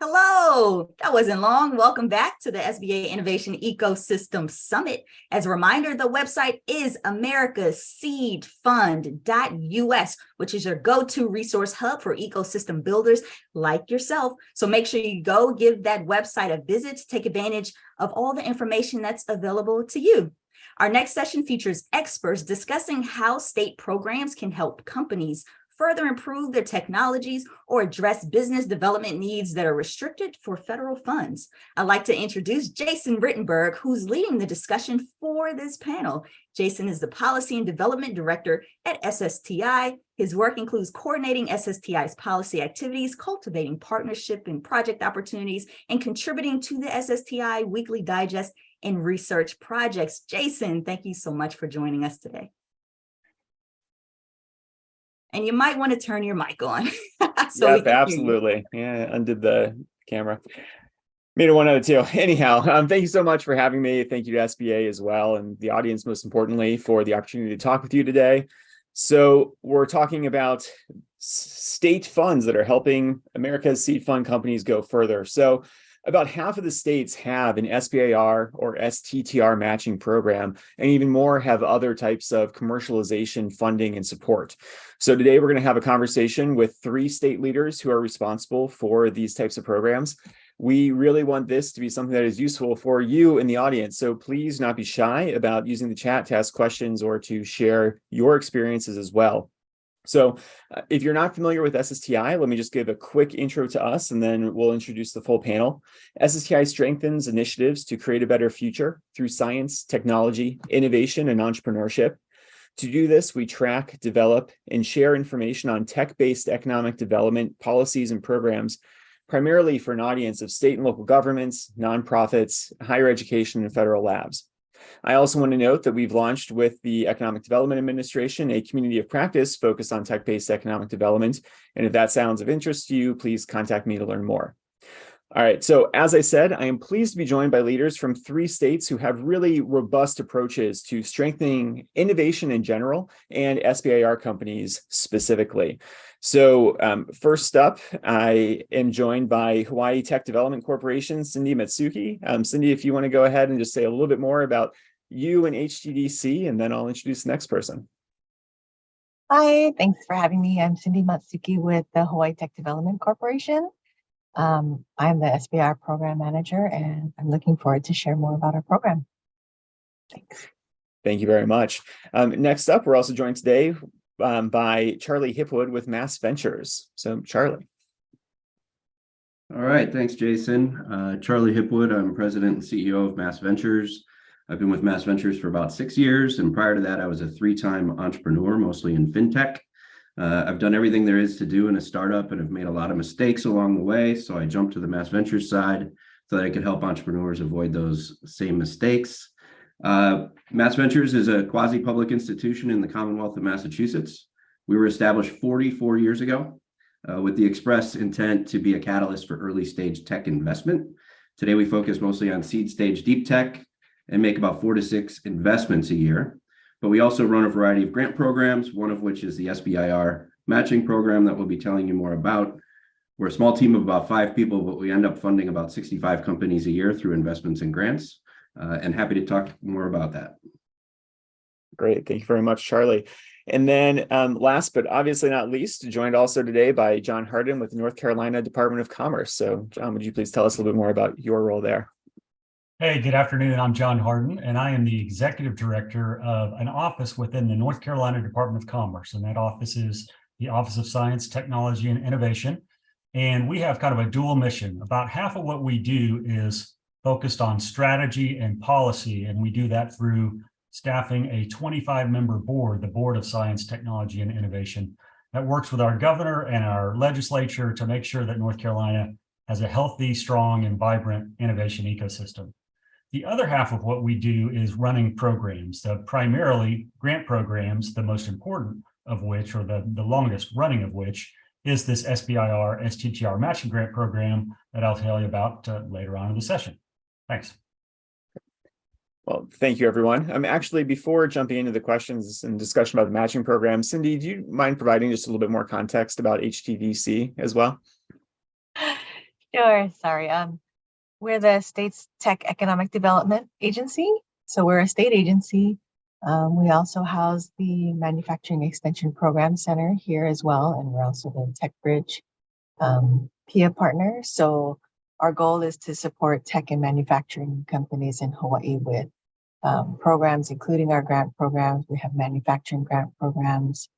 Hello, that wasn't long. Welcome back to the SBA Innovation Ecosystem Summit. As a reminder, the website is americaseedfund.us, which is your go-to resource hub for ecosystem builders like yourself. So make sure you go give that website a visit to take advantage of all the information that's available to you. Our next session features experts discussing how state programs can help companies further improve their technologies or address business development needs that are restricted for federal funds. I'd like to introduce Jason Rittenberg, who's leading the discussion for this panel. Jason is the Policy and Development Director at SSTI. His work includes coordinating SSTI's policy activities, cultivating partnership and project opportunities, and contributing to the SSTI Weekly Digest and research projects. Jason, thank you so much for joining us today. And you might want to turn your mic on. Yep, absolutely. Yeah, undid the camera. Made it one out of two. Anyhow, thank you so much for having me. Thank you to SBA as well, and the audience, most importantly, for the opportunity to talk with you today. So we're talking about state funds that are helping America's seed fund companies go further. So about half of the states have an SBIR or STTR matching program, and even more have other types of commercialization funding and support. So today we're going to have a conversation with 3 state leaders who are responsible for these types of programs. We really want this to be something that is useful for you in the audience. So please not be shy about using the chat to ask questions or to share your experiences as well. So if you're not familiar with SSTI, let me just give a quick intro to us, and then we'll introduce the full panel. SSTI strengthens initiatives to create a better future through science, technology, innovation, and entrepreneurship. To do this, we track, develop, and share information on tech-based economic development policies and programs, primarily for an audience of state and local governments, nonprofits, higher education, and federal labs. I also want to note that we've launched with the Economic Development Administration a community of practice focused on tech-based economic development. And if that sounds of interest to you, please contact me to learn more. All right, so as I said, I am pleased to be joined by leaders from 3 states who have really robust approaches to strengthening innovation in general and SBIR companies specifically. So first up, I am joined by Hawaii Tech Development Corporation, Cindy Matsuki. Cindy, if you want to go ahead and just say a little bit more about you and HTDC, and then I'll introduce the next person. Hi, thanks for having me. I'm Cindy Matsuki with the Hawaii Tech Development Corporation. I'm the SBIR program manager, and I'm looking forward to share more about our program. Thanks. Thank you very much. Next up, we're also joined today by Charlie Hipwood with Mass Ventures. So Charlie. All right, thanks, Jason. Charlie Hipwood, I'm president and CEO of Mass Ventures. I've been with Mass Ventures for about 6 years, and prior to that, I was a 3-time entrepreneur, mostly in fintech. I've done everything there is to do in a startup and have made a lot of mistakes along the way. So I jumped to the Mass Ventures side so that I could help entrepreneurs avoid those same mistakes. Mass Ventures is a quasi-public institution in the Commonwealth of Massachusetts. We were established 44 years ago with the express intent to be a catalyst for early stage tech investment. Today, we focus mostly on seed stage deep tech and make about 4 to 6 investments a year. But we also run a variety of grant programs, one of which is the SBIR matching program that we'll be telling you more about. We're a small team of about 5 people, but we end up funding about 65 companies a year through investments and grants, and happy to talk more about that. Great. Thank you very much, Charlie. And then last but obviously not least, joined also today by John Hardin with the North Carolina Department of Commerce. So John, would you please tell us a little bit more about your role there? Hey, good afternoon. I'm John Hardin, and I am the executive director of an office within the North Carolina Department of Commerce. And that office is the Office of Science, Technology, and Innovation. And we have kind of a dual mission. About half of what we do is focused on strategy and policy, and we do that through staffing a 25-member board, the Board of Science, Technology, and Innovation, that works with our governor and our legislature to make sure that North Carolina has a healthy, strong, and vibrant innovation ecosystem. The other half of what we do is running programs, primarily grant programs, the most important of which, or the longest running of which, is this SBIR STTR matching grant program that I'll tell you about later on in the session. Thanks. Well, thank you, everyone. Actually, before jumping into the questions and discussion about the matching program, Cindy, do you mind providing just a little bit more context about HTDC as well? Sure. Sorry. We're the state's tech economic development agency. So we're a state agency. We also house the Manufacturing Extension Program Center here as well. And we're also the Tech Bridge PIA partner. So our goal is to support tech and manufacturing companies in Hawaii with programs, including our grant programs. We have manufacturing grant programs.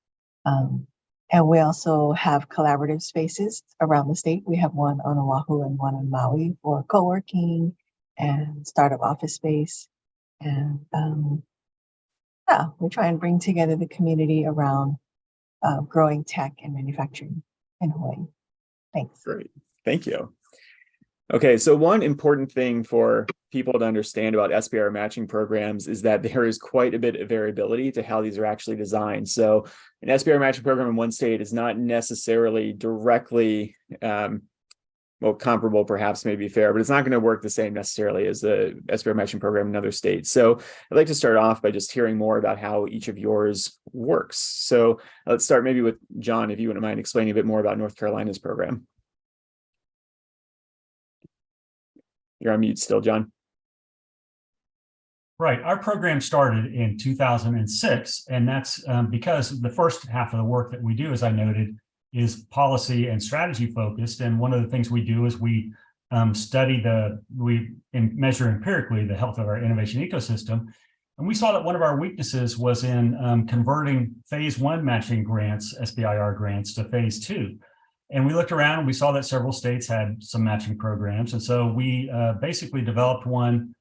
And we also have collaborative spaces around the state. We have one on Oahu and one on Maui for co-working and startup office space. And yeah, we try and bring together the community around growing tech and manufacturing in Hawaii. Thanks. Great. Thank you. Okay, so one important thing for people to understand about SBIR matching programs is that there is quite a bit of variability to how these are actually designed. So an SBIR matching program in one state is not necessarily directly, well, comparable perhaps may be fair, but it's not going to work the same necessarily as the SBIR matching program in another state. So I'd like to start off by just hearing more about how each of yours works. So let's start maybe with John, if you wouldn't mind explaining a bit more about North Carolina's program. You're on mute still, John. Right. Our program started in 2006, and that's because the first half of the work that we do, as I noted, is policy and strategy focused. And one of the things we do is we study measure empirically the health of our innovation ecosystem. And we saw that one of our weaknesses was in converting phase one matching grants, SBIR grants, to phase two. And we looked around and we saw that several states had some matching programs. And so we basically developed one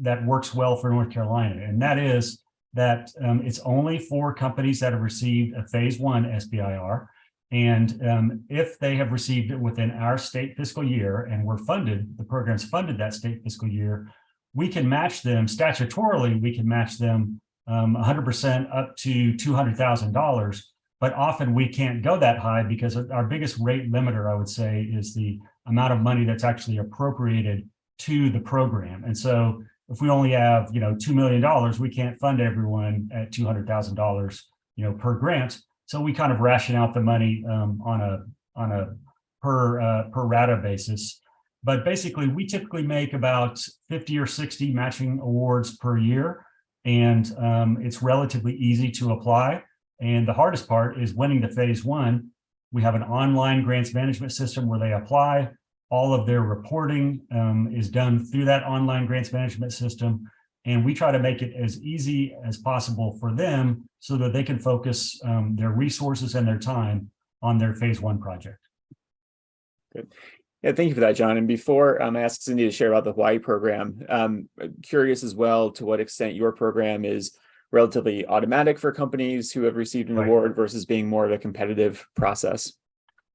that works well for North Carolina. And that is that it's only for companies that have received a phase one SBIR. And if they have received it within our state fiscal year and we're funded, the program's funded that state fiscal year, we can match them statutorily, we can match them 100% up to $200,000. But often we can't go that high because our biggest rate limiter, I would say, is the amount of money that's actually appropriated to the program. And so if we only have, $2 million, we can't fund everyone at $200,000, per grant. So we kind of ration out the money on a per rata basis. But basically, we typically make about 50 or 60 matching awards per year, and it's relatively easy to apply. And the hardest part is winning the phase one. We have an online grants management system where they apply. All of their reporting is done through that online grants management system. And we try to make it as easy as possible for them so that they can focus their resources and their time on their phase one project. Good. Yeah, thank you for that, John. And before I ask Cindy to share about the Hawaii program, I'm curious as well to what extent your program is relatively automatic for companies who have received an award versus being more of a competitive process.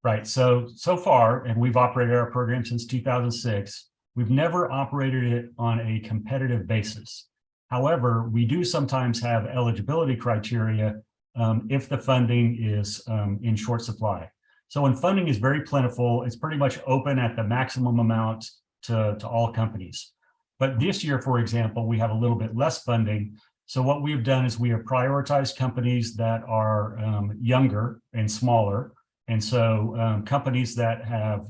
Right. So far, and we've operated our program since 2006, we've never operated it on a competitive basis. However, we do sometimes have eligibility criteria if the funding is in short supply. So when funding is very plentiful, it's pretty much open at the maximum amount to all companies. But this year, for example, we have a little bit less funding. So what we've done is we have prioritized companies that are younger and smaller. And so companies that have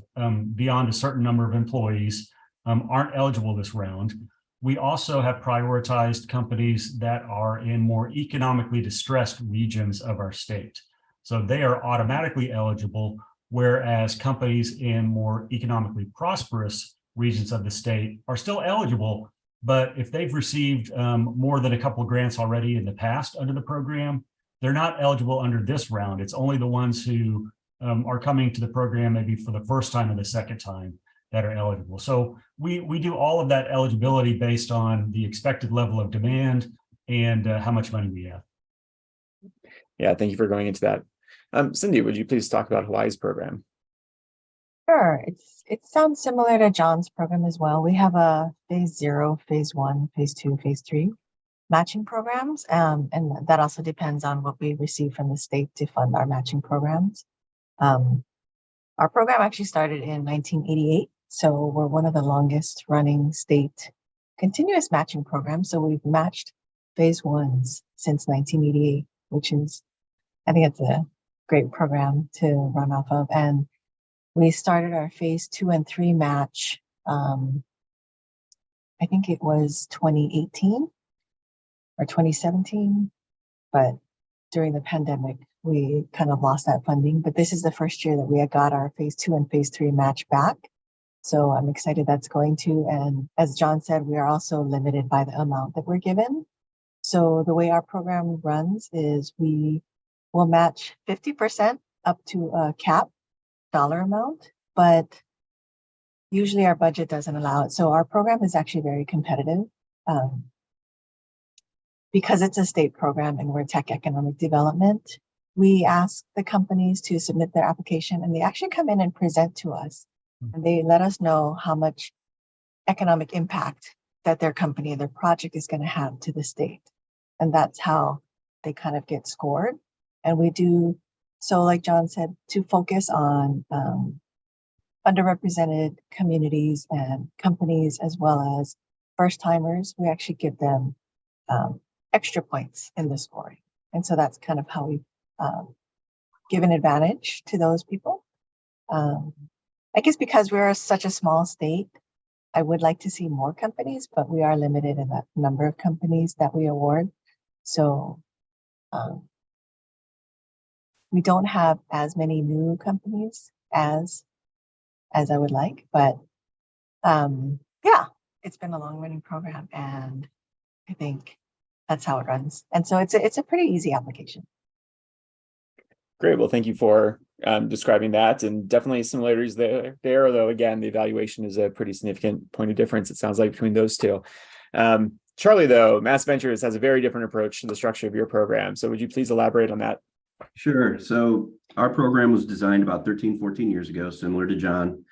beyond a certain number of employees aren't eligible this round. We also have prioritized companies that are in more economically distressed regions of our state. So they are automatically eligible, whereas companies in more economically prosperous regions of the state are still eligible. But if they've received more than a couple of grants already in the past under the program, they're not eligible under this round. It's only the ones who are coming to the program maybe for the first time or the second time that are eligible. So we do all of that eligibility based on the expected level of demand and how much money we have. Yeah, thank you for going into that. Cindy, would you please talk about Hawaii's program? Sure. It sounds similar to John's program as well. We have a phase 0, phase 1, phase 2, phase 3 matching programs. And that also depends on what we receive from the state to fund our matching programs. Our program actually started in 1988. So we're one of the longest running state continuous matching programs. So we've matched phase 1s since 1988, which is, I think it's a great program to run off of. And We started our phase 2 and 3 match. I think it was 2018 or 2017, but during the pandemic, we kind of lost that funding. But this is the first year that we got our phase 2 and phase 3 match back. So I'm excited that's going to. And as John said, we are also limited by the amount that we're given. So the way our program runs is we will match 50% up to a cap dollar amount, but usually our budget doesn't allow it. So our program is actually very competitive. Because it's a state program and we're tech economic development, we ask the companies to submit their application, and they actually come in and present to us. And they let us know how much economic impact that their company, their project is going to have to the state. And that's how they kind of get scored. And we do, so like John said, to focus on underrepresented communities and companies, as well as first timers, we actually give them extra points in the scoring. And so that's kind of how we give an advantage to those people. I guess because we're such a small state, I would like to see more companies, but we are limited in the number of companies that we award. So we don't have as many new companies as I would like, but yeah, it's been a long running program, and I think that's how it runs. And so it's a pretty easy application. Great. Well, thank you for describing that, and definitely similarities there, although again, the evaluation is a pretty significant point of difference, it sounds like, between those two. Charlie, though, Mass Ventures has a very different approach to the structure of your program. So would you please elaborate on that? Sure. So our program was designed about 13, 14 years ago, similar to John.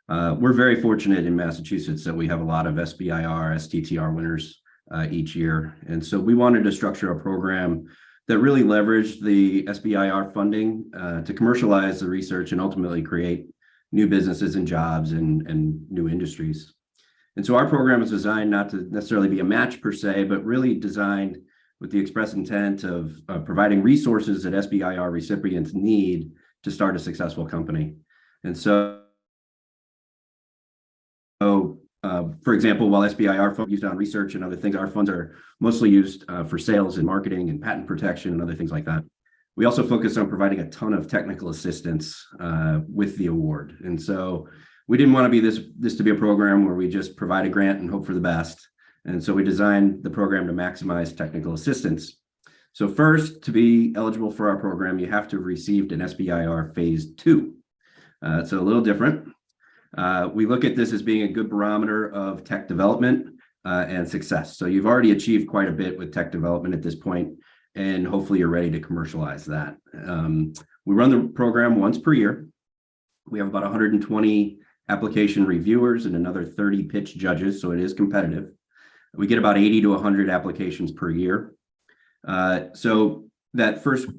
We're very fortunate in Massachusetts that we have a lot of SBIR, STTR winners each year. And so we wanted to structure a program that really leveraged the SBIR funding to commercialize the research and ultimately create new businesses and jobs and new industries. And so our program is designed not to necessarily be a match per se, but really designed with the express intent of providing resources that SBIR recipients need to start a successful company. And so, for example, while SBIR funds used on research and other things, our funds are mostly used for sales and marketing and patent protection and other things like that. We also focus on providing a ton of technical assistance with the award. And so we didn't want to be this to be a program where we just provide a grant and hope for the best. And so we designed the program to maximize technical assistance. So first, to be eligible for our program, you have to have received an SBIR phase 2. So a little different. We look at this as being a good barometer of tech development and success. So you've already achieved quite a bit with tech development at this point, and hopefully you're ready to commercialize that. We run the program once per year. We have about 120 application reviewers and another 30 pitch judges, so it is competitive. We get about 80 to 100 applications per year. So that first,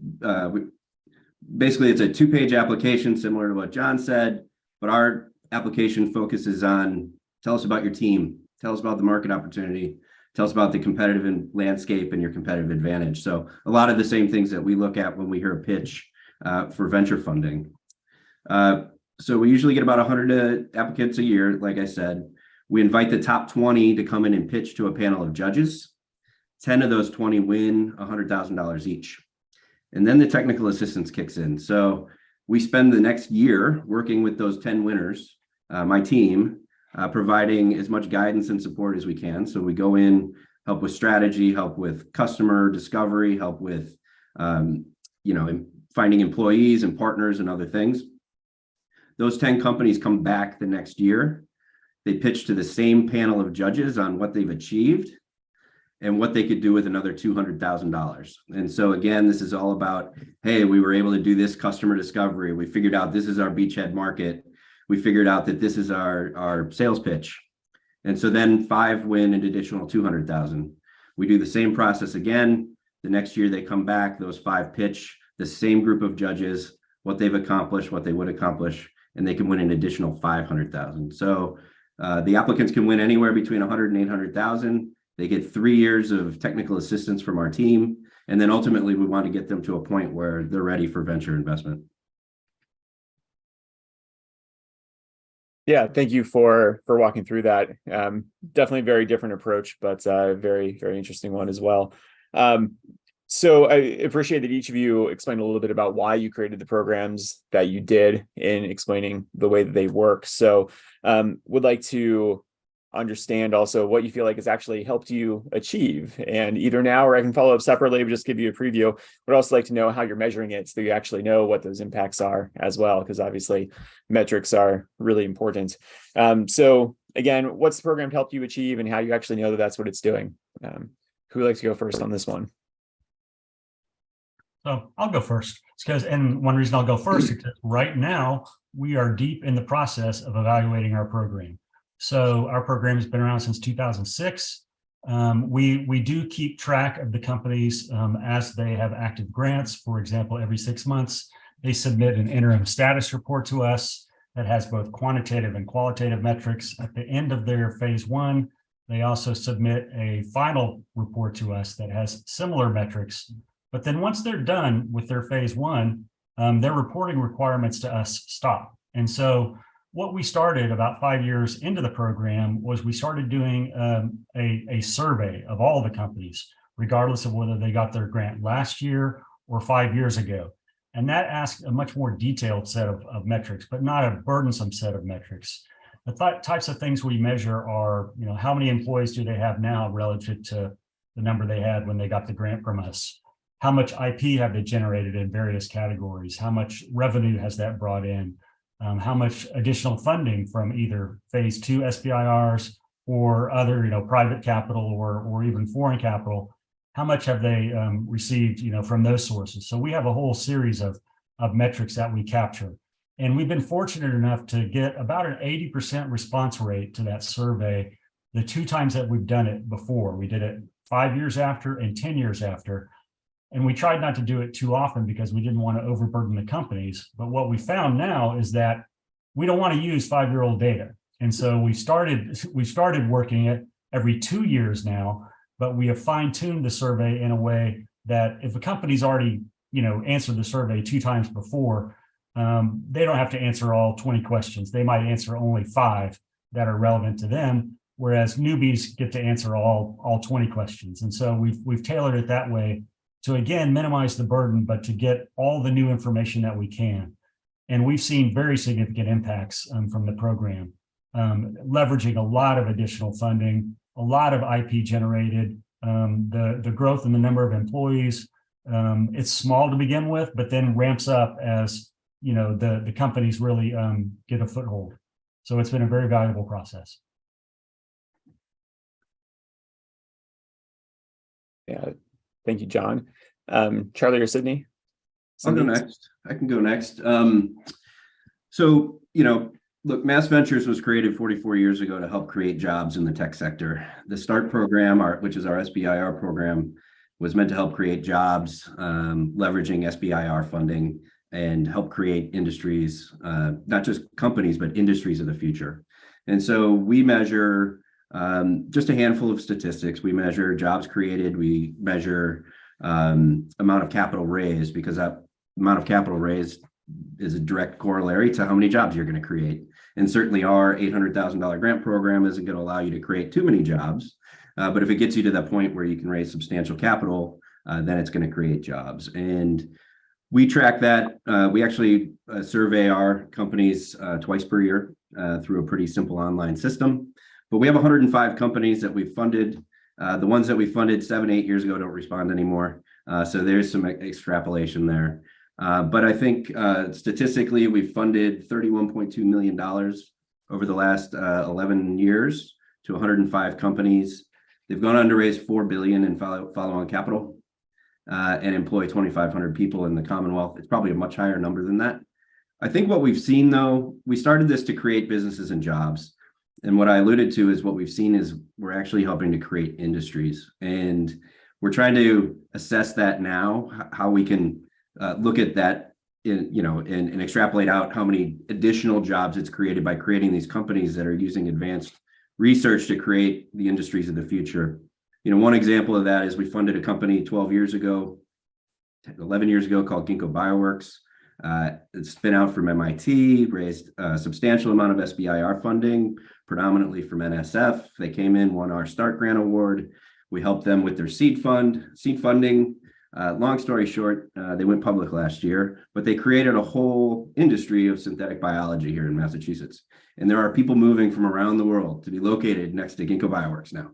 basically it's a 2-page application similar to what John said, but our application focuses on, tell us about your team, tell us about the market opportunity, tell us about the competitive landscape and your competitive advantage. So a lot of the same things that we look at when we hear a pitch for venture funding. So we usually get about 100 applicants a year, like I said. We invite the top 20 to come in and pitch to a panel of judges. 10 of those 20 win $100,000 each. And then the technical assistance kicks in. So we spend the next year working with those 10 winners, my team, providing as much guidance and support as we can. So we go in, help with strategy, help with customer discovery, help with finding employees and partners and other things. Those 10 companies come back the next year. They pitch to the same panel of judges on what they've achieved and what they could do with another $200,000. And so again, this is all about, hey, we were able to do this customer discovery. We figured out this is our beachhead market. We figured out that this is our sales pitch. And so then 5 win an additional $200,000. We do the same process again. The next year they come back, those 5 pitch the same group of judges, what they've accomplished, what they would accomplish, and they can win an additional $500,000. So the applicants can win anywhere between $100,000 and $800,000. They get 3 years of technical assistance from our team. And then ultimately we want to get them to a point where they're ready for venture investment. Yeah, thank you for walking through that. Definitely a very different approach, but very, very interesting one as well. So I appreciate that each of you explained a little bit about why you created the programs that you did in explaining the way that they work. So would like to understand also what you feel like has actually helped you achieve. And either now or I can follow up separately, but just give you a preview. Would also like to know how you're measuring it so you actually know what those impacts are as well, because obviously metrics are really important. So again, what's the program helped you achieve and how you actually know that that's what it's doing? Who would like to go first on this one? So I'll go first and one reason I'll go first is because right now we are deep in the process of evaluating our program. So our program has been around since 2006. We do keep track of the companies as they have active grants. For example, every 6 months, they submit an interim status report to us that has both quantitative and qualitative metrics. At the end of their phase 1, they also submit a final report to us that has similar metrics. But then once they're done with their phase 1, their reporting requirements to us stop. And so what we started about 5 years into the program was we started doing a survey of all the companies, regardless of whether they got their grant last year or 5 years ago. And that asked a much more detailed set of metrics, but not a burdensome set of metrics. The types of things we measure are, how many employees do they have now relative to the number they had when they got the grant from us? How much IP have they generated in various categories? How much revenue has that brought in? How much additional funding from either phase 2 SBIRs or other, private capital or even foreign capital? How much have they received, from those sources? So we have a whole series of metrics that we capture. And we've been fortunate enough to get about an 80% response rate to that survey the 2 times that we've done it before. We did it 5 years after and 10 years after. And we tried not to do it too often because we didn't want to overburden the companies. But what we found now is that we don't want to use 5-year-old data. And so we started working it every 2 years now, but we have fine-tuned the survey in a way that if a company's already, answered the survey 2 times before, they don't have to answer all 20 questions. They might answer only 5 that are relevant to them, whereas newbies get to answer all 20 questions. And so we've tailored it that way to, again, minimize the burden, but to get all the new information that we can. And we've seen very significant impacts from the program, leveraging a lot of additional funding, a lot of IP generated, the growth in the number of employees. It's small to begin with, but then ramps up as the companies really get a foothold. So it's been a very valuable process. Yeah, thank you, John. Charlie or Sydney? I'll go next. I can go next. So, look, Mass Ventures was created 44 years ago to help create jobs in the tech sector. The START program, which is our SBIR program, was meant to help create jobs, leveraging SBIR funding and help create industries, not just companies, but industries of the future. And so we measure just a handful of statistics. We measure jobs created. We measure amount of capital raised, because that amount of capital raised is a direct corollary to how many jobs you're going to create. And certainly our $800,000 grant program isn't going to allow you to create too many jobs. But if it gets you to that point where you can raise substantial capital, then it's going to create jobs. And we track that. We actually survey our companies twice per year through a pretty simple online system. But we have 105 companies that we've funded. The ones that we funded 7-8 years ago don't respond anymore. So there's some extrapolation there. But I think statistically, we've funded $31.2 million over the last 11 years to 105 companies. They've gone on to raise $4 billion in follow-on capital and employ 2,500 people in the Commonwealth. It's probably a much higher number than that. I think what we've seen, though, we started this to create businesses and jobs. And what I alluded to is what we've seen is we're actually helping to create industries. And we're trying to assess that now, how we can look at that and extrapolate out how many additional jobs it's created by creating these companies that are using advanced research to create the industries of the future. One example of that is we funded a company 11 years ago called Ginkgo Bioworks. spin out from MIT, raised a substantial amount of SBIR funding, predominantly from NSF. They came in, won our START grant award. We helped them with their seed funding. Long story short, they went public last year, but they created a whole industry of synthetic biology here in Massachusetts. And there are people moving from around the world to be located next to Ginkgo Bioworks now.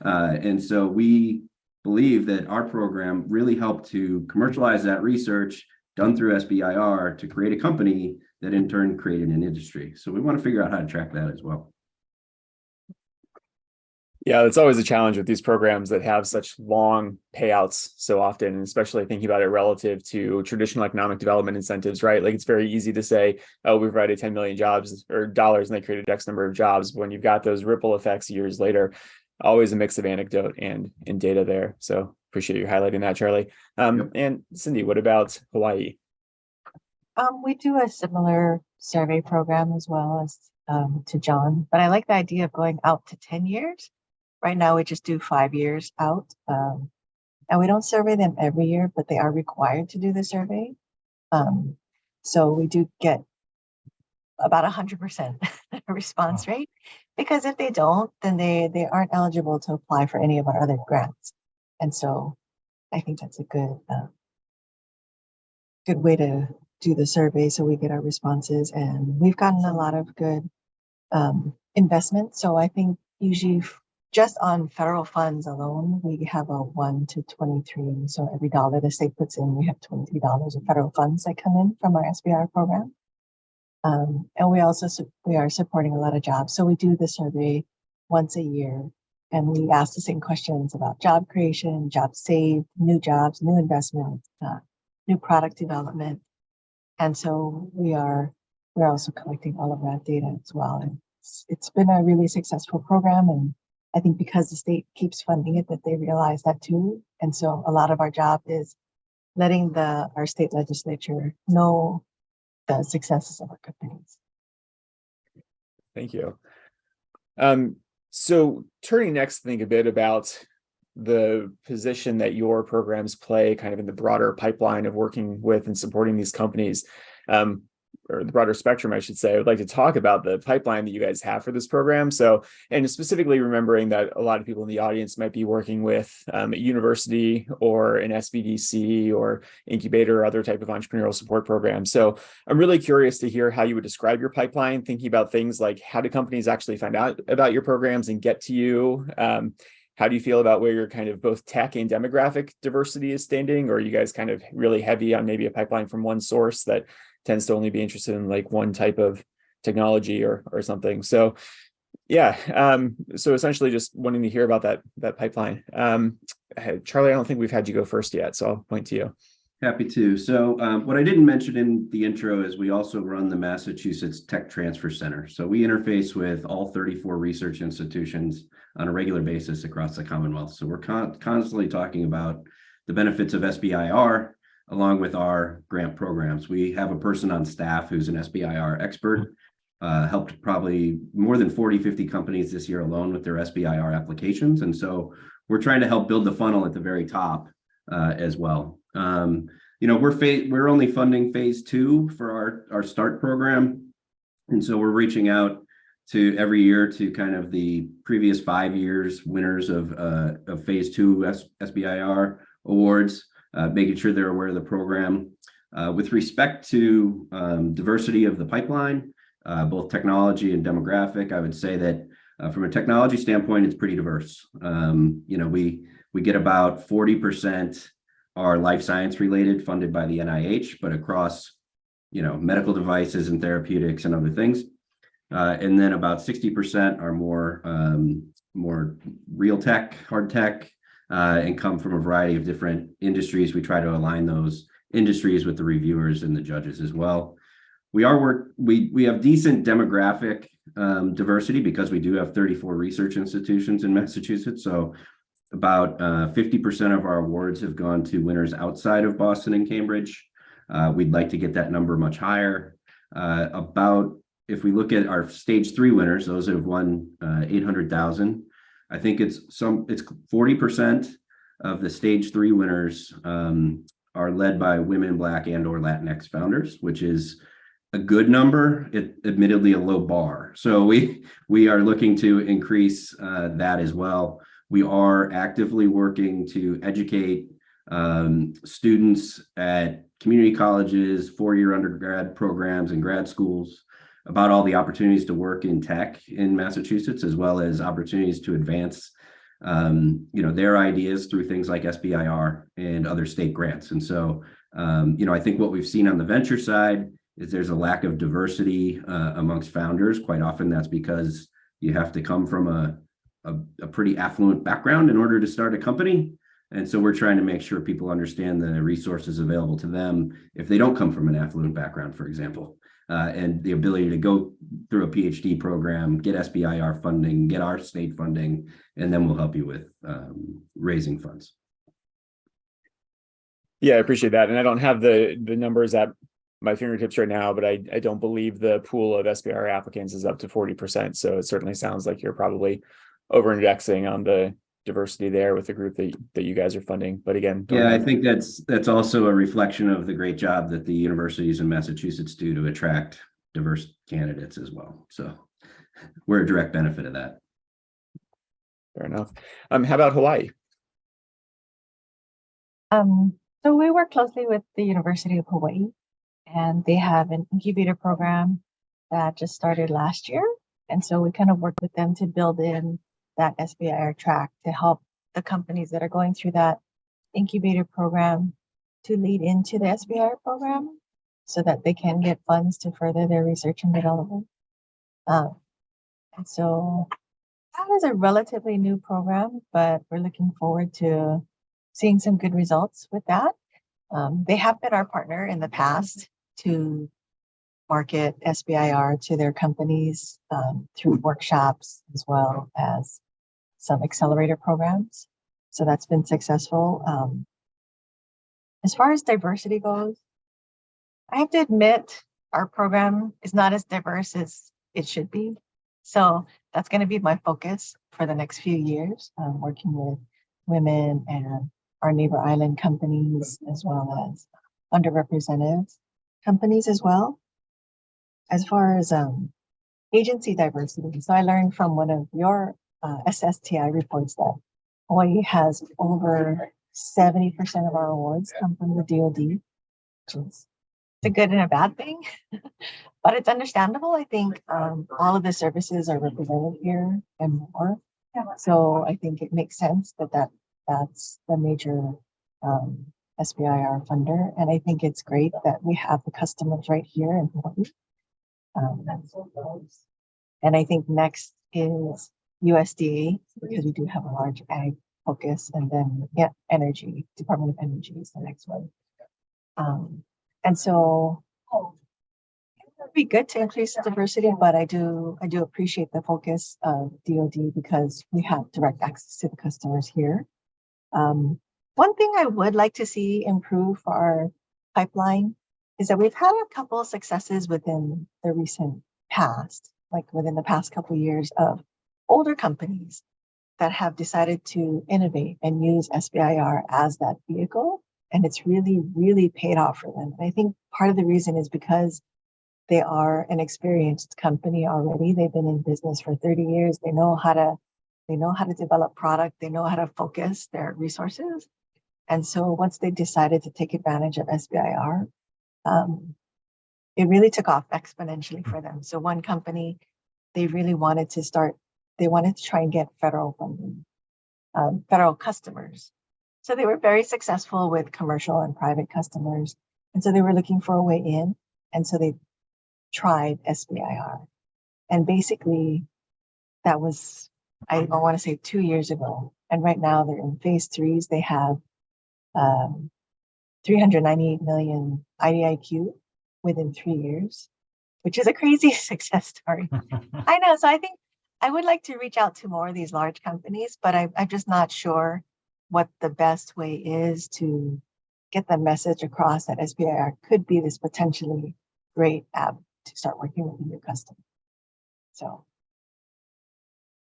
And so we believe that our program really helped to commercialize that research done through SBIR to create a company that in turn created an industry. So we want to figure out how to track that as well. Yeah, it's always a challenge with these programs that have such long payouts so often, and especially thinking about it relative to traditional economic development incentives, right? Like it's very easy to say, oh, we've provided 10 million jobs or dollars and they created X number of jobs. When you've got those ripple effects years later, always a mix of anecdote and data there. So appreciate you highlighting that, Charlie. Yep. And Cindy, what about Hawaii? We do a similar survey program as well as to John, but I like the idea of going out to 10 years. Right now, we just do 5 years out. And we don't survey them every year, but they are required to do the survey. So we do get about 100% response rate, because if they don't, then they aren't eligible to apply for any of our other grants. And so I think that's a good way to do the survey, so we get our responses. And we've gotten a lot of good investment. So I think usually just on federal funds alone, we have a 1 to 23. So every dollar the state puts in, we have $23 of federal funds that come in from our SBIR program. And we are supporting a lot of jobs. So we do the survey once a year, and we ask the same questions about job creation, jobs saved, new jobs, new investments, new product development. And so we're also collecting all of that data as well. And it's been a really successful program. And I think because the state keeps funding it, that they realize that too. And so a lot of our job is letting our state legislature know the successes of our companies. Thank you. So turning next to think a bit about the position that your programs play kind of in the broader pipeline of working with and supporting these companies, or the broader spectrum, I should say. I would like to talk about the pipeline that you guys have for this program. So, and specifically remembering that a lot of people in the audience might be working with a university or an SBDC or incubator or other type of entrepreneurial support program. So I'm really curious to hear how you would describe your pipeline, thinking about things like how do companies actually find out about your programs and get to you? How do you feel about where your kind of both tech and demographic diversity is standing? Or are you guys kind of really heavy on maybe a pipeline from one source that tends to only be interested in like one type of technology or something? So yeah, so essentially just wanting to hear about that pipeline. Charlie, I don't think we've had you go first yet, so I'll point to you. Happy to. So what I didn't mention in the intro is we also run the Massachusetts Tech Transfer Center. So we interface with all 34 research institutions on a regular basis across the Commonwealth. So we're constantly talking about the benefits of SBIR along with our grant programs. We have a person on staff who's an SBIR expert, helped probably more than 50 companies this year alone with their SBIR applications. And so we're trying to help build the funnel at the very top as well. We're only funding phase 2 for our START program. And so we're reaching out to every year to kind of the previous 5 years winners of phase 2 SBIR awards, making sure they're aware of the program. With respect to diversity of the pipeline, both technology and demographic, I would say that from a technology standpoint, it's pretty diverse. We get about 40% are life science related, funded by the NIH, but across medical devices and therapeutics and other things. And then about 60% are more real tech, hard tech, and come from a variety of different industries. We try to align those industries with the reviewers and the judges as well. We have decent demographic diversity because we do have 34 research institutions in Massachusetts. So about 50% of our awards have gone to winners outside of Boston and Cambridge. We'd like to get that number much higher. If we look at our stage 3 winners, those that have won 800,000, I think it's 40% of the stage 3 winners are led by women, Black, and or Latinx founders, which is a good number, admittedly a low bar. So we are looking to increase that as well. We are actively working to educate students at community colleges, four-year undergrad programs, and grad schools about all the opportunities to work in tech in Massachusetts, as well as opportunities to advance their ideas through things like SBIR and other state grants. And so I think what we've seen on the venture side is there's a lack of diversity amongst founders. Quite often that's because you have to come from a pretty affluent background in order to start a company. And so we're trying to make sure people understand the resources available to them if they don't come from an affluent background, for example, and the ability to go through a PhD program, get SBIR funding, get our state funding, and then we'll help you with raising funds. Yeah, I appreciate that. And I don't have the numbers at my fingertips right now, but I don't believe the pool of SBIR applicants is up to 40%. So it certainly sounds like you're probably over-indexing on the diversity there with the group that you guys are funding. But again, yeah, I think that's also a reflection of the great job that the universities in Massachusetts do to attract diverse candidates as well. So we're a direct benefit of that. Fair enough. How about Hawaii? So we work closely with the University of Hawaii, and they have an incubator program that just started last year. And so we kind of work with them to build in that SBIR track to help the companies that are going through that incubator program to lead into the SBIR program so that they can get funds to further their research and development. And so that is a relatively new program, but we're looking forward to seeing some good results with that. They have been our partner in the past to market SBIR to their companies through workshops as well as some accelerator programs. So that's been successful. As far as diversity goes, I have to admit our program is not as diverse as it should be. So that's going to be my focus for the next few years, working with women and our neighbor island companies, as well as underrepresented companies as well. As far as agency diversity, so I learned from one of your SSTI reports that Hawaii has over 70% of our awards come from the DoD, which is a good and a bad thing, but it's understandable. I think all of the services are represented here and more. So I think it makes sense that's the major SBIR funder. And I think it's great that we have the customers right here in Hawaii. And I think next is USDA, because we do have a large ag focus, and then energy, Department of Energy is the next one. And so it would be good to increase the diversity, but I do appreciate the focus of DoD because we have direct access to the customers here. One thing I would like to see improve for our pipeline is that we've had a couple of successes within the recent past, like within the past couple of years, of older companies that have decided to innovate and use SBIR as that vehicle. And it's really, really paid off for them. And I think part of the reason is because they are an experienced company already. They've been in business for 30 years. They know how to develop product. They know how to focus their resources. And so once they decided to take advantage of SBIR, it really took off exponentially for them. So one company, they really wanted to try and get federal funding, federal customers. So they were very successful with commercial and private customers. And so they were looking for a way in. And so they tried SBIR. And basically that was, I want to say 2 years ago. And right now they're in phase 3s. They have 398 million IDIQ within 3 years, which is a crazy success story. I know. So I think I would like to reach out to more of these large companies, but I'm just not sure what the best way is to get the message across that SBIR could be this potentially great app to start working with a new customer. So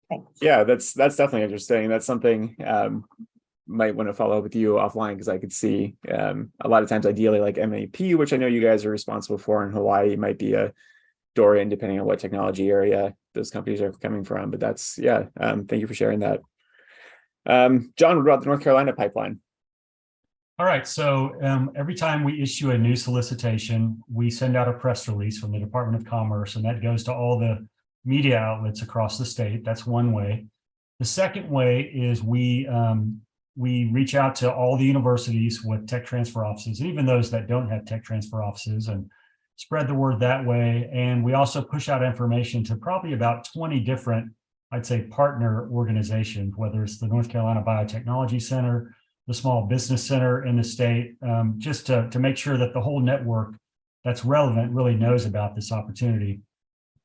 thanks. Yeah, that's definitely interesting. That's something might want to follow up with you offline, because I could see a lot of times, ideally, like MAP, which I know you guys are responsible for in Hawaii, might be a door in depending on what technology area those companies are coming from. But that's, yeah, thank you for sharing that. John, what about the North Carolina pipeline? All right, so every time we issue a new solicitation, we send out a press release from the Department of Commerce, and that goes to all the media outlets across the state. That's one way. The second way is we reach out to all the universities with tech transfer offices, even those that don't have tech transfer offices, and spread the word that way. And we also push out information to probably about 20 different, I'd say, partner organizations, whether it's the North Carolina Biotechnology Center, the Small Business Center in the state, just to make sure that the whole network that's relevant really knows about this opportunity.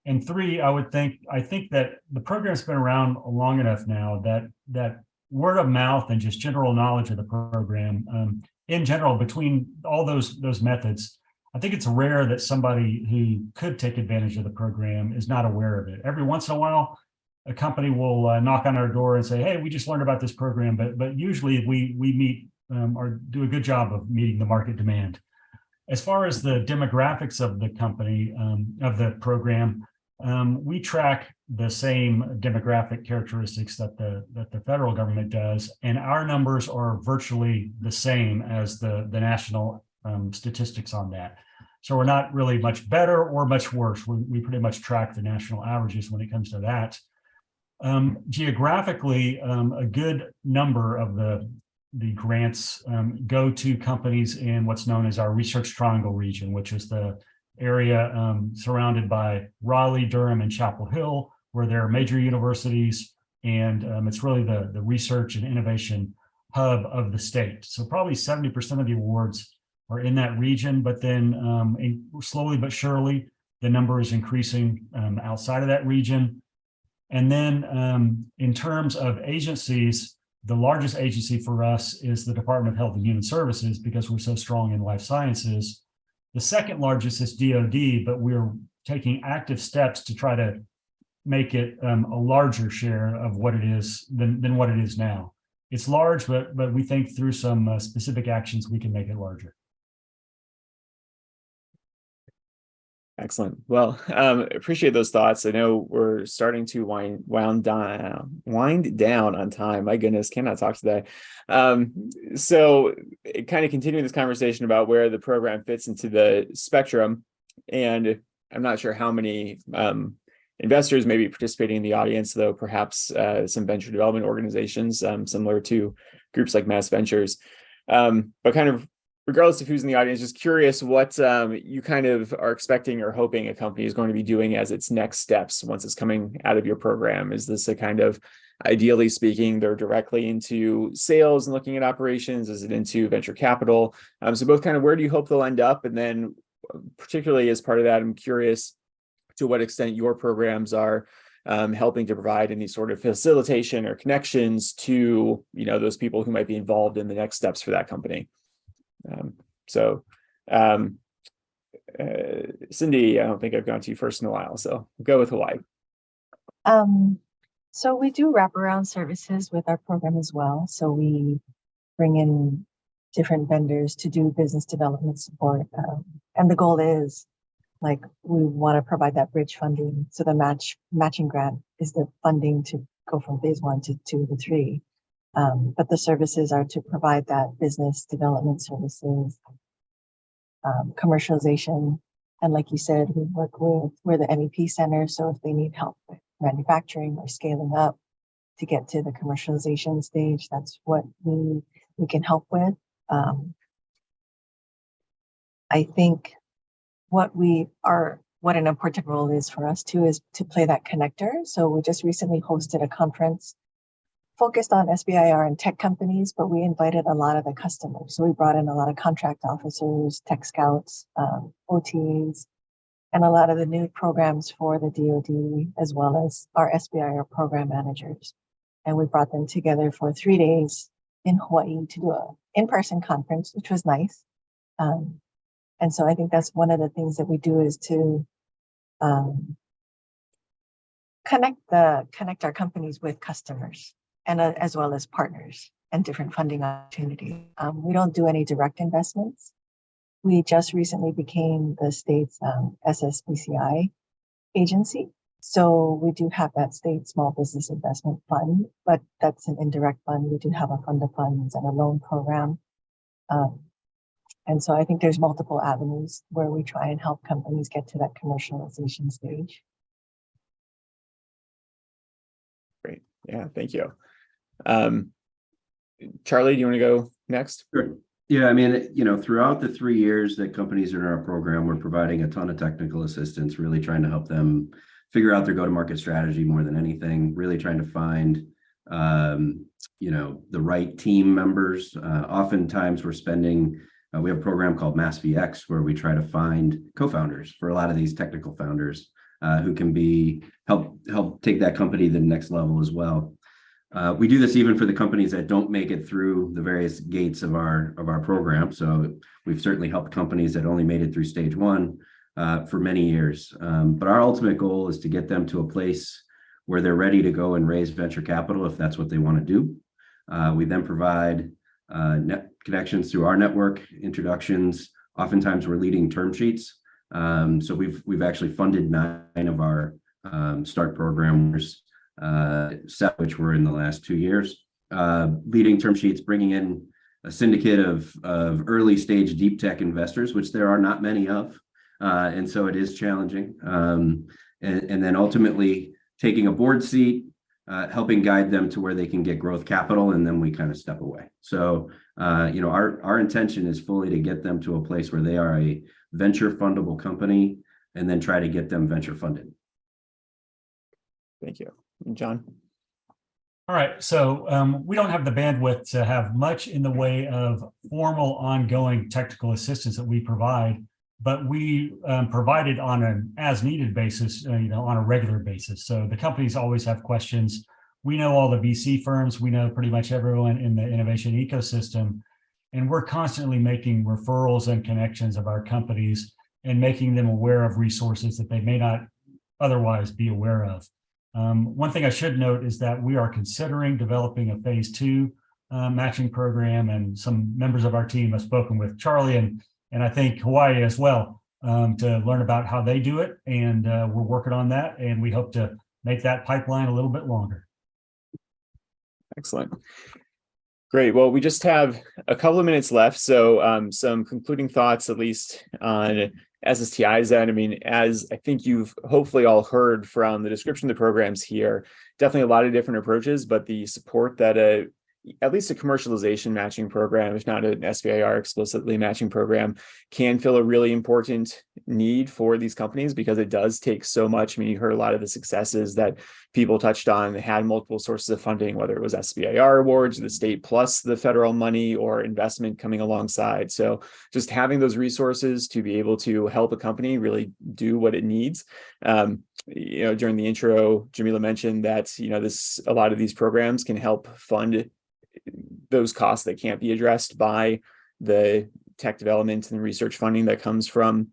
And three, I think that the program's been around long enough now that word of mouth and just general knowledge of the program, in general, between all those methods, I think it's rare that somebody who could take advantage of the program is not aware of it. Every once in a while, a company will knock on our door and say, "Hey, we just learned about this program," but usually we meet or do a good job of meeting the market demand. As far as the demographics of the company, of the program, we track the same demographic characteristics that the federal government does, and our numbers are virtually the same as the national statistics on that. So we're not really much better or much worse. We pretty much track the national averages when it comes to that. Geographically, a good number of the grants go to companies in what's known as our Research Triangle region, which is the area surrounded by Raleigh, Durham, and Chapel Hill, where there are major universities, and it's really the research and innovation hub of the state. So probably 70% of the awards are in that region, but then slowly but surely, the number is increasing outside of that region. And then in terms of agencies, the largest agency for us is the Department of Health and Human Services, because we're so strong in life sciences. The second largest is DoD, but we're taking active steps to try to make it a larger share of what it is than what it is now. It's large, but we think through some specific actions, we can make it larger. Excellent. Well, appreciate those thoughts. I know we're starting to wind down on time. My goodness, cannot talk today. So kind of continuing this conversation about where the program fits into the spectrum, and I'm not sure how many investors may be participating in the audience, though perhaps some venture development organizations similar to groups like Mass Ventures, but kind of regardless of who's in the audience, just curious what you kind of are expecting or hoping a company is going to be doing as its next steps once it's coming out of your program. Is this a kind of, ideally speaking, they're directly into sales and looking at operations? Is it into venture capital? So both kind of, where do you hope they'll end up? And then particularly as part of that, I'm curious to what extent your programs are helping to provide any sort of facilitation or connections to, those people who might be involved in the next steps for that company. Cindy, I don't think I've gone to you first in a while, so we'll go with Hawaii. So we do wraparound services with our program as well. So we bring in different vendors to do business development support. And the goal is, like, we want to provide that bridge funding. So the matching grant is the funding to go from phase 1 to 2 to 3. But the services are to provide that business development services, commercialization. And like you said, we're the MEP center. So if they need help with manufacturing or scaling up to get to the commercialization stage, that's what we can help with. I think what an important role is for us too is to play that connector. So we just recently hosted a conference focused on SBIR and tech companies, but we invited a lot of the customers. So we brought in a lot of contract officers, tech scouts, OTs, and a lot of the new programs for the DoD, as well as our SBIR program managers. And we brought them together for 3 days in Hawaii to do an in-person conference, which was nice. And so I think that's one of the things that we do is to connect our companies with customers, and as well as partners. and different funding opportunities. We don't do any direct investments. We just recently became the state's SSBCI agency. So we do have that state small business investment fund, but that's an indirect fund. We do have a fund of funds and a loan program. And so I think there's multiple avenues where we try and help companies get to that commercialization stage. Great. Yeah, thank you. Charlie, do you want to go next? Sure. Yeah, I mean, throughout the 3 years that companies are in our program, we're providing a ton of technical assistance, really trying to help them figure out their go-to-market strategy more than anything, really trying to find, the right team members. Oftentimes we're spending, we have a program called MassVX where we try to find co-founders for a lot of these technical founders who can help take that company to the next level as well. We do this even for the companies that don't make it through the various gates of our program. So we've certainly helped companies that only made it through stage 1 for many years. But our ultimate goal is to get them to a place where they're ready to go and raise venture capital if that's what they want to do. We then provide net connections through our network, introductions. Oftentimes we're leading term sheets. So we've actually funded 9 of our start programmers, 7 which were in the last 2 years, leading term sheets, bringing in a syndicate of early stage deep tech investors, which there are not many of, and so it is challenging. And then ultimately taking a board seat, helping guide them to where they can get growth capital, and then we kind of step away. So our intention is fully to get them to a place where they are a venture fundable company, and then try to get them venture funded. Thank you. John? All right, so we don't have the bandwidth to have much in the way of formal ongoing technical assistance that we provide, but we provide it on an as-needed basis, on a regular basis. So the companies always have questions. We know all the VC firms. We know pretty much everyone in the innovation ecosystem, and we're constantly making referrals and connections of our companies and making them aware of resources that they may not otherwise be aware of. One thing I should note is that we are considering developing a phase 2 matching program, and some members of our team have spoken with Charlie and I think Hawaii as well to learn about how they do it. And we're working on that, and we hope to make that pipeline a little bit longer. Excellent. Great. Well, we just have a couple of minutes left. So some concluding thoughts, at least on SSTIs. Then, I mean, as I think you've hopefully all heard from the description of the programs here, definitely a lot of different approaches, but the support that at least a commercialization matching program, if not an SBIR explicitly matching program, can fill a really important need for these companies, because it does take so much. I mean, you heard a lot of the successes that people touched on. They had multiple sources of funding, whether it was SBIR awards, the state plus the federal money, or investment coming alongside. So just having those resources to be able to help a company really do what it needs. During the intro, Jamila mentioned that, a lot of these programs can help fund those costs that can't be addressed by the tech development and research funding that comes from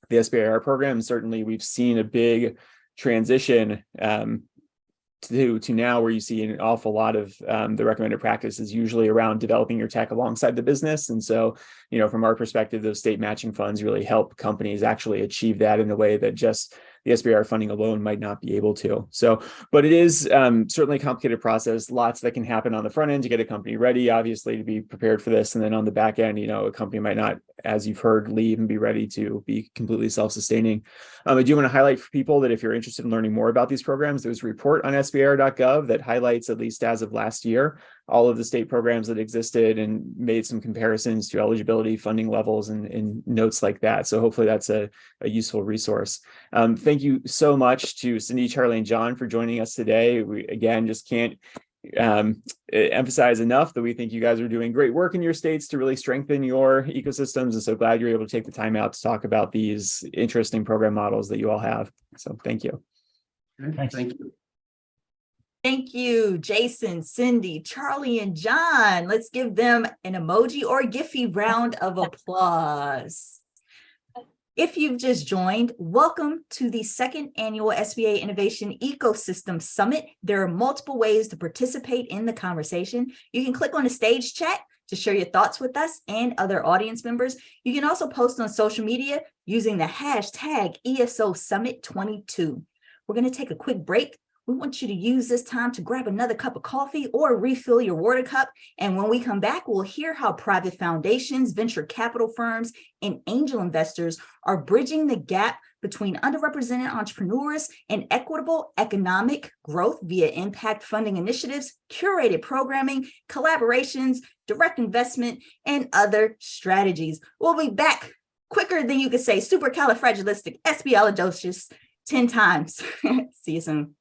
the SBIR program. Certainly, we've seen a big transition to now where you see an awful lot of the recommended practice is usually around developing your tech alongside the business. And so, from our perspective, those state matching funds really help companies actually achieve that in a way that just the SBIR funding alone might not be able to. So, but it is certainly a complicated process, lots that can happen on the front end to get a company ready, obviously, to be prepared for this. And then on the back end, a company might not, as you've heard, leave and be ready to be completely self-sustaining. I do want to highlight for people that if you're interested in learning more about these programs, there's a report on SBIR.gov that highlights, at least as of last year, all of the state programs that existed and made some comparisons to eligibility, funding levels, and notes like that. So hopefully that's a useful resource. Thank you so much to Cindy, Charlie, and John for joining us today. We, again, just can't emphasize enough that we think you guys are doing great work in your states to really strengthen your ecosystems. And so glad you're able to take the time out to talk about these interesting program models that you all have. So thank you. Thanks. Thank you. Thank you, Jason, Cindy, Charlie, and John. Let's give them an emoji or Giphy round of applause. If you've just joined, welcome to the second annual SBA Innovation Ecosystem Summit. There are multiple ways to participate in the conversation. You can click on the stage chat to share your thoughts with us and other audience members. You can also post on social media using the hashtag ESO Summit 22. We're going to take a quick break. We want you to use this time to grab another cup of coffee or refill your water cup. And when we come back, we'll hear how private foundations, venture capital firms, and angel investors are bridging the gap between underrepresented entrepreneurs and equitable economic growth via impact funding initiatives, curated programming, collaborations, direct investment, and other strategies. We'll be back quicker than you could say supercalifragilisticexpialidocious 10 times. See you soon.